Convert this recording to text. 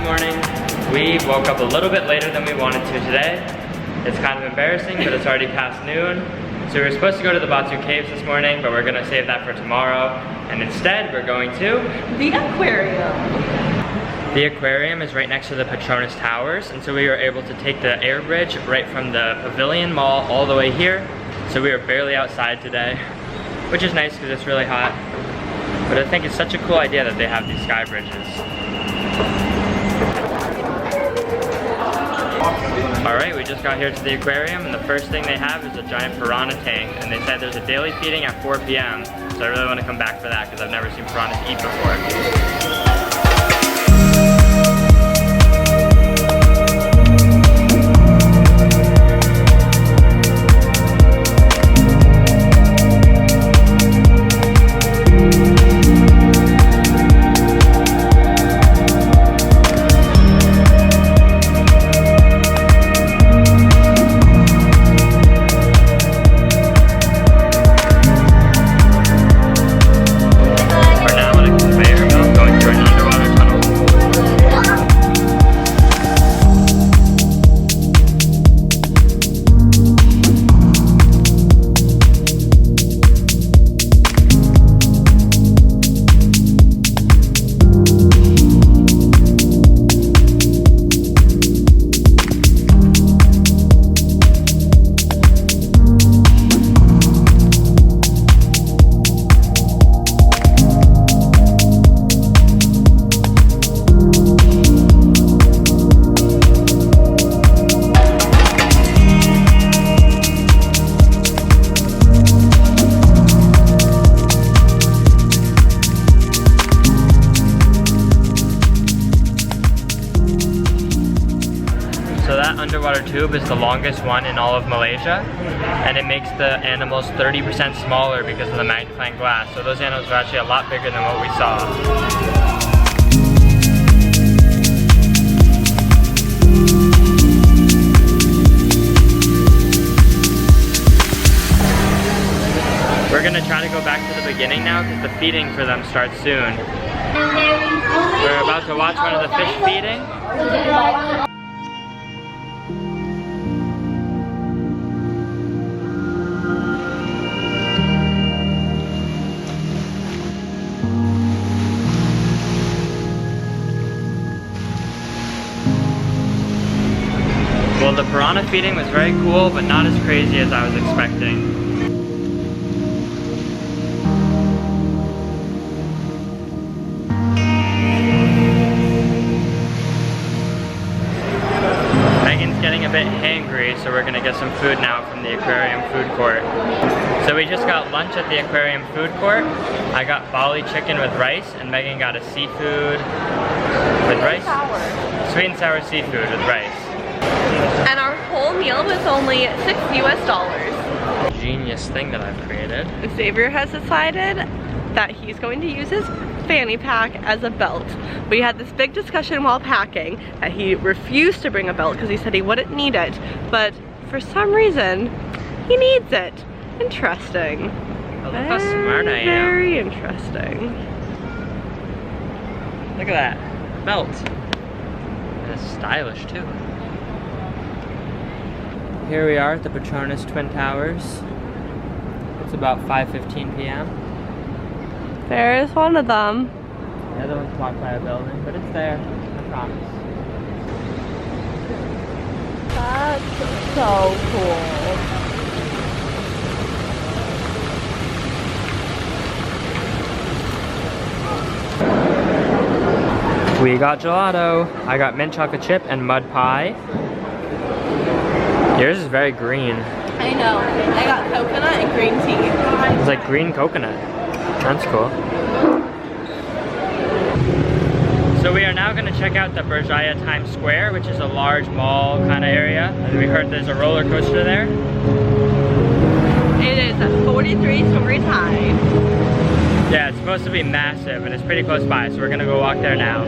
morning. We woke up a little bit later than we wanted to today. It's kind of embarrassing, but it's already past noon. So we were supposed to go to the Batu Caves this morning, but we're gonna save that for tomorrow. And instead, we're going to the aquarium. The aquarium is right next to the Petronas Towers, and so we were able to take the air bridge right from the Pavilion Mall all the way here. So we were barely outside today, which is nice because it's really hot. But I think it's such a cool idea that they have these sky bridges. Alright, we just got here to the aquarium, and the first thing they have is a giant piranha tank, and they said there's a daily feeding at 4 p.m. So I really want to come back for that because I've never seen piranhas eat before. Underwater tube is the longest one in all of Malaysia, and it makes the animals 30% smaller because of the magnifying glass. So those animals are actually a lot bigger than what we saw. We're gonna try to go back to the beginning now because the feeding for them starts soon. We're about to watch one of the fish feeding. Well, the piranha feeding was very cool, but not as crazy as I was expecting. Megan's getting a bit hangry, so we're gonna get some food now from the aquarium food court. So we just got lunch at the aquarium food court. I got Bali chicken with rice, and Megan got a seafood with rice? Sweet and sour seafood with rice. And our whole meal was only $6 US. Genius thing that I've created. Xavier has decided that he's going to use his fanny pack as a belt. We had this big discussion while packing that he refused to bring a belt because he said he wouldn't need it, but for some reason he needs it. Interesting. Oh, look how smart I am. Very interesting. Look at that belt. And it's stylish too. Here we are at the Petronas Twin Towers. It's about 5:15 p.m. There is one of them. The other one's blocked by a building, but it's there, I promise. That's so cool. We got gelato. I got mint chocolate chip and mud pie. Yours is very green. I know. I got coconut and green tea. It's like green coconut. That's cool. So we are now going to check out the Berjaya Times Square, which is a large mall kind of area. And we heard there's a roller coaster there. It is 43 stories high. Yeah, it's supposed to be massive and it's pretty close by, so we're going to go walk there now.